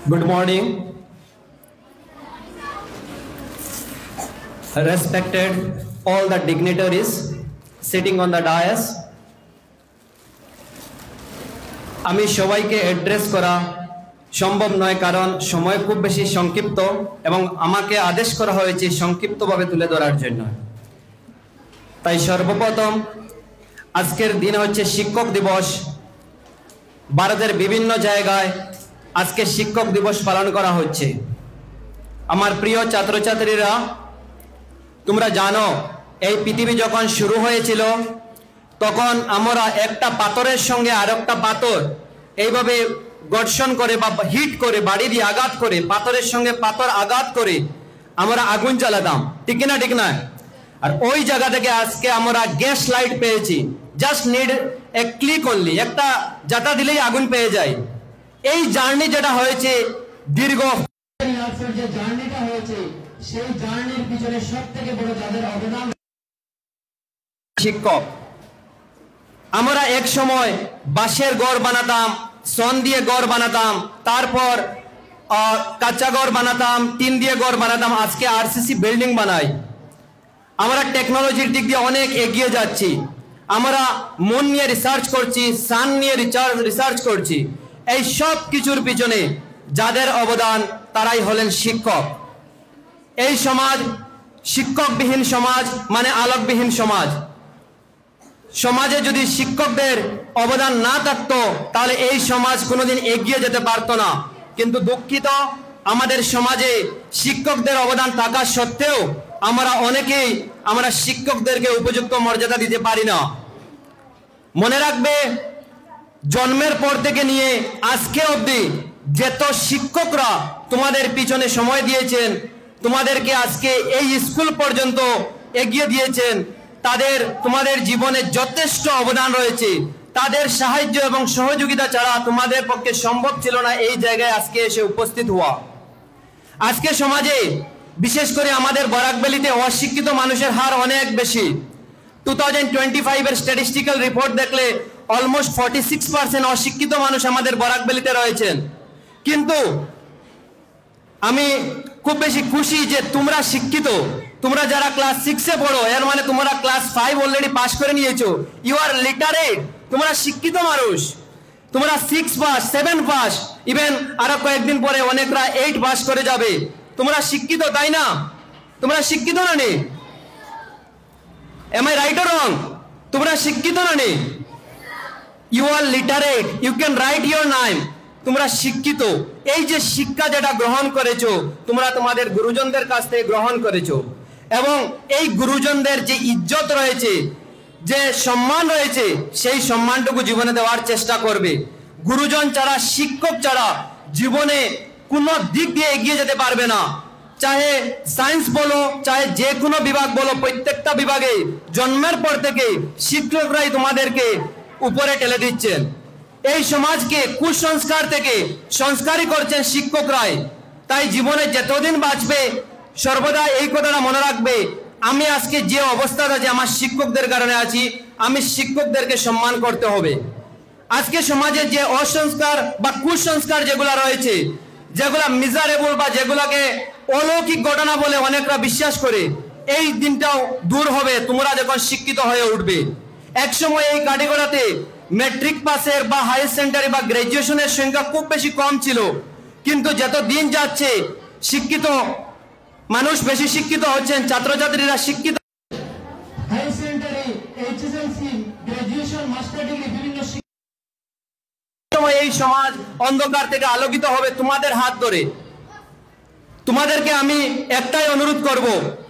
Good morning, respected all the dignitaries sitting on the dais. আমি সবাইকে address করা সম্ভব নয়, কারণ সময় খুব বেশি সংক্ষিপ্ত এবং আমাকে আদেশ করা হয়েছে সংক্ষিপ্তভাবে তুলে ধরার জন্য। তাই সর্বপ্রথম আজকের দিন হচ্ছে শিক্ষক দিবস। ভারতের বিভিন্ন জায়গায় আজকে শিক্ষক দিবস পালন করা হচ্ছে। আমার প্রিয় ছাত্রছাত্রীরা, তোমরা জানো এই পৃথিবী যখন শুরু হয়েছিল তখন আমরা একটা পাথরের সঙ্গে আরেকটা পাথর এইভাবে ঘর্ষণ করে বা হিট করে বাড়ি দিয়ে আঘাত করে পাথরের সঙ্গে পাথর আঘাত করে আমরা আগুন জ্বালাতাম, ঠিক না ঠিক না? আর ওই জায়গা থেকে আজকে আমরা গ্যাস লাইট পেয়েছি। Just need a click only, একটা জাতা দিলেই আগুন পেয়ে যায়। এই জার্নি যেটা হয়েছে দীর্ঘ যে জার্নিটা হয়েছে, সেই জার্নির পিছনে সবথেকে বড় যাদের অবদান শিক্ষক। আমরা এক সময় বাঁশের ঘর বানাতাম, সন দিয়ে ঘর বানাতাম, তারপর কাঁচা ঘর বানাতাম, টিন দিয়ে ঘর বানাতাম, আজকে আরসিসি বিল্ডিং বানাই। আমরা টেকনোলজির দিক দিয়ে অনেক এগিয়ে যাচ্ছি। আমরা মন নিয়ে রিসার্চ করছি, সান নিয়ে রিসার্চ করছি। এই সব কিছুর পিছনে যাদের অবদান তারাই হলেন শিক্ষক। এই সমাজ শিক্ষকবিহীন সমাজ মানে আলোকবিহীন সমাজ। সমাজে যদি শিক্ষকদের অবদান না থাকতো তাহলে এই সমাজ কোনোদিন এগিয়ে যেতে পারতো না। কিন্তু দুঃখিত, আমাদের সমাজে শিক্ষকদের অবদান থাকা সত্ত্বেও অনেকেই আমরা শিক্ষকদেরকে উপযুক্ত মর্যাদা দিতে পারি না। মনে রাখবে, জন্মের পর থেকে নিয়ে আজকে অবধি যত শিক্ষকরা তোমাদের পিছনে সময় দিয়েছেন, তোমাদেরকে আজকে এই স্কুল পর্যন্ত এগিয়ে দিয়েছেন, তোমাদের জীবনে যথেষ্ট অবদান রয়েছে। তাদের সাহায্য এবং সহযোগিতা ছাড়া তোমাদের পক্ষে সম্ভব ছিল না এই জায়গায় আজকে এসে উপস্থিত হওয়া। আজকে সমাজে বিশেষ করে আমাদের বরাকভ্যালিতে অশিক্ষিত মানুষের হার অনেক বেশি। 2025 এর স্ট্যাটিস্টিক্যাল রিপোর্ট দেখলে অলমোস্ট 46% অশিক্ষিত মানুষ আমাদের বরাকভ্যালিতে রয়েছেন। কিন্তু আমি খুব বেশি খুশি যে তোমরা শিক্ষিত। তোমরা যারা ক্লাস 6 এ পড়ো, এর মানে তোমরা ক্লাস 5 অলরেডি পাস করে নিয়েছো। ইউ আর লিটারেট, তোমরা শিক্ষিত মানুষ। তোমরা 6 পাস, 7 পাস, ইভেন আরো কয়েকদিন পরে অনেকরা 8 পাস করে যাবে। তোমরা শিক্ষিত, তাই না? তোমরা শিক্ষিত না নে? Am I right or wrong? তোমরা শিক্ষিত না নে? You are literate, you can write your name. তোমরা শিক্ষিত। এই যে শিক্ষা যেটা গ্রহণ করেছো, তোমরা তোমাদের গুরুজনদের কাছ থেকে গ্রহণ করেছো, এবং এই গুরুজনদের যে ইজ্জত রয়েছে, যে সম্মান রয়েছে, সেই সম্মানটুকু জীবনে দেওয়ার চেষ্টা করবে। গুরুজন ছাড়া, শিক্ষক ছাড়া জীবনে কোনো দিক দিয়ে এগিয়ে যেতে পারবে না। চাহে সায়েন্স বলো, চাহে যে কোনো বিভাগ বলো, প্রত্যেকটা বিভাগে জন্মের পর থেকে শিক্ষকরাই তোমাদেরকে উপরে ঠেলে দিচ্ছেন। এই সমাজকে কুসংস্কার থেকে সংস্কারই করছেন শিক্ষকরাই। তাই জীবনে যতদিন বাঁচবে সর্বদা এই কথাটা মনে রাখবে, আমি আজকে যে অবস্থাতে আছি আমার শিক্ষকদের কারণে আছি। আমি শিক্ষকদেরকে সম্মান করতে হবে। আজকে সমাজে যে অসংস্কার বা কুসংস্কার যেগুলা রয়েছে, যেগুলা মিজারেবল বা যেগুলাকে অলৌকিক ঘটনা বলে অনেকরা বিশ্বাস করে, এই দিনটাও দূর হবে তোমরা যখন শিক্ষিত হয়ে উঠবে। একসময় এই কাটিগড়াতে ম্যাট্রিক পাসের বা হায়ার সেকেন্ডারি বা গ্রাজুয়েশনের সংখ্যা খুব বেশি কম ছিল। কিন্তু যত দিন যাচ্ছে শিক্ষিত মানুষ বেশি শিক্ষিত হচ্ছেন, ছাত্রছাত্রীরা শিক্ষিত। Higher secondary, HSLC, graduation, master degree, বিভিন্ন এই সমাজ অন্ধকার থেকে আলোকিত হবে তোমাদের হাত ধরে। তোমাদেরকে আমি একটাই অনুরোধ করব,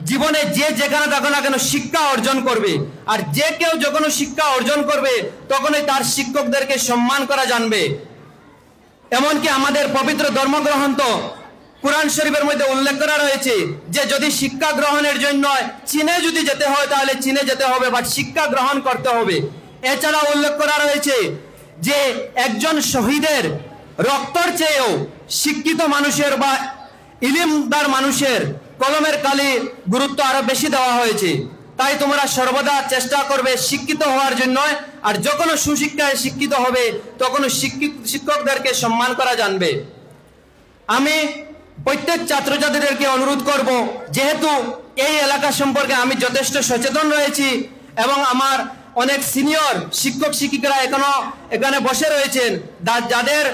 জীবনে যে যেখানে থাকো না কেন শিক্ষা অর্জন করবে। আর যে কেউ যখন শিক্ষা অর্জন করবে তখনই তার শিক্ষকদেরকে সম্মান করা জানবে। এমনকি আমাদের পবিত্র ধর্মগ্রন্থ কুরআন শরীফের মধ্যে উল্লেখ করা রয়েছে যে যদি শিক্ষা গ্রহণের জন্য চীনে যদি যেতে হয় তাহলে চীনে যেতে হবে, বাট শিক্ষা গ্রহণ করতে হবে। এছাড়া উল্লেখ করা রয়েছে যে একজন শহীদের রক্তর চেয়েও শিক্ষিত মানুষের বা ইলমদার মানুষের কলমের কালি গুরুত্ব আরো বেশি দেওয়া হয়েছে। তাই তোমরা সর্বদা চেষ্টা করবে শিক্ষিত হওয়ার জন্য। আর যখন সুশিক্ষায় শিক্ষিত হবে তখন শিক্ষকদেরকে সম্মান করা জানবে। আমি প্রত্যেক ছাত্রছাত্রীদেরকে অনুরোধ করব, যেহেতু এই এলাকা সম্পর্কে আমি যথেষ্ট সচেতন রয়েছি এবং আমার অনেক সিনিয়র শিক্ষক শিক্ষিকারা এখানে বসে রয়েছেন, যাদের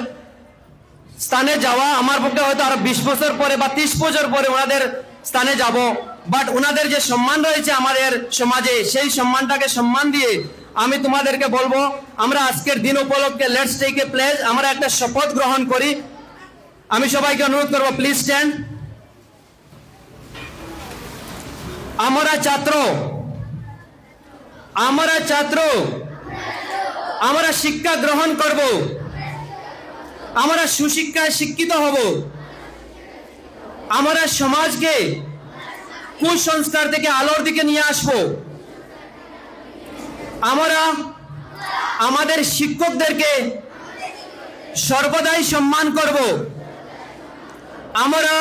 স্থানে যাওয়া আমার পক্ষে হয়তো আরো 20 বছর পরে বা 30 বছর পরে ওনাদের স্থানে যাব, বাট ওনাদের যে সম্মান রয়েছে আমাদের সমাজে, সেই সম্মানটাকে সম্মান দিয়ে আমি তোমাদেরকে বলবো, আমরা আজকের দিন উপলক্ষে লেটস টেক এ প্লেজ, আমরা একটা শপথ গ্রহণ করি। আমি সবাইকে অনুরোধ করবো, প্লিজ স্ট্যান্ড। আমরা ছাত্র আমরা শিক্ষা গ্রহণ করব, আমরা সুশিক্ষায় শিক্ষিত হব, আমরা সমাজকে কুসংস্কার থেকে আলোর দিকে নিয়ে আসব, আমরা আমাদের শিক্ষকদেরকে সর্বদাই সম্মান করব, আমরা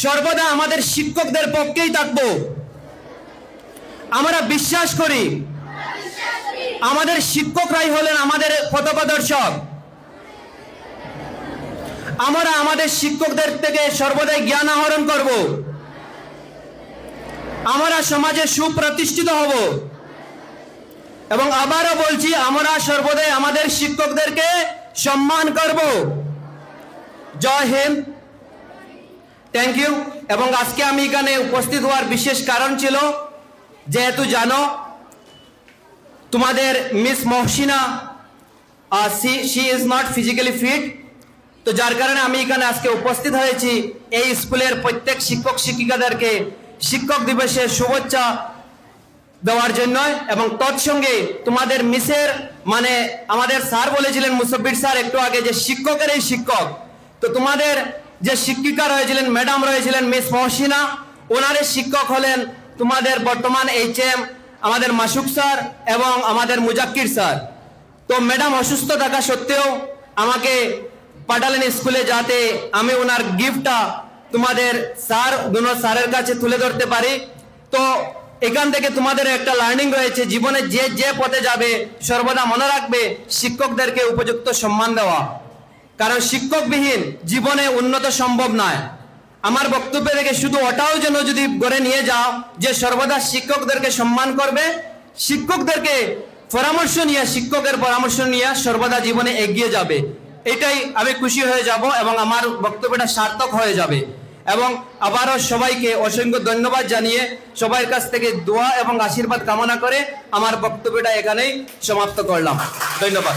সর্বদা আমাদের শিক্ষকদের পক্ষেই থাকব। আমরা বিশ্বাস করি আমাদের শিক্ষকরাই হলেন আমাদের পথপ্রদর্শক। আমরা আমাদের শিক্ষকদের থেকে সর্বদাই জ্ঞান আহরণ করব, আমরা সমাজে সুপ্রতিষ্ঠিত হব এবং আবারও বলছি, আমরা সর্বদাই আমাদের শিক্ষকদেরকে সম্মান করব। জয় হিন্দ, থ্যাংক ইউ। এবং আজকে আমি এখানে উপস্থিত হওয়ার বিশেষ কারণ ছিল, যেহেতু জানো তোমাদের miss Mohsina she is not physically fit, তো যার কারণে আমি এখানে আজকে উপস্থিত হয়েছি এই স্কুলের প্রত্যেক শিক্ষক শিক্ষিকাদেরকে শিক্ষক দিবসের শুভেচ্ছা দেওয়ার জন্য। এবং তৎসঙ্গে তোমাদের মিসের মানে আমাদের স্যার বলেছিলেন, মুসব্বির স্যার একটু আগে, যে শিক্ষকের এই শিক্ষক, তো তোমাদের যে শিক্ষিকা রয়েছিলেন, ম্যাডাম রয়েছিলেন মিস মহসিনা, ওনারের শিক্ষক হলেন তোমাদের বর্তমান HM আমাদের মাসুক স্যার এবং আমাদের মুজাক্কির স্যার। তো ম্যাডাম অসুস্থ থাকা সত্ত্বেও আমাকে পাঠালেন স্কুলে, যাতে আমি ওনার গিফটটা তোমাদের দুনো স্যারের কাছে তুলে ধরতে পারি। তো এখান থেকে তোমাদের একটা লার্নিং রয়েছে, জীবনে যে পথে যাবে সর্বদা মনে রাখবে শিক্ষকদেরকে উপযুক্ত সম্মান দেওয়া, কারণ শিক্ষকবিহীন জীবনে উন্নত সম্ভব নয়। আমার বক্তব্য থেকে শুধু ওটাও যেন যদি গড়ে নিয়ে যাও যে সর্বদা শিক্ষকদেরকে সম্মান করবে, শিক্ষকদেরকে শিক্ষকের পরামর্শ নিয়ে সর্বদা জীবনে এগিয়ে যাবে, এটাই আমি খুশি হয়ে যাব এবং আমার বক্তব্যটা সার্থক হয়ে যাবে। এবং আবারও সবাইকে অসংখ্য ধন্যবাদ জানিয়ে সবার কাছ থেকে দোয়া এবং আশীর্বাদ কামনা করে আমার বক্তব্যটা এখানেই সমাপ্ত করলাম। ধন্যবাদ।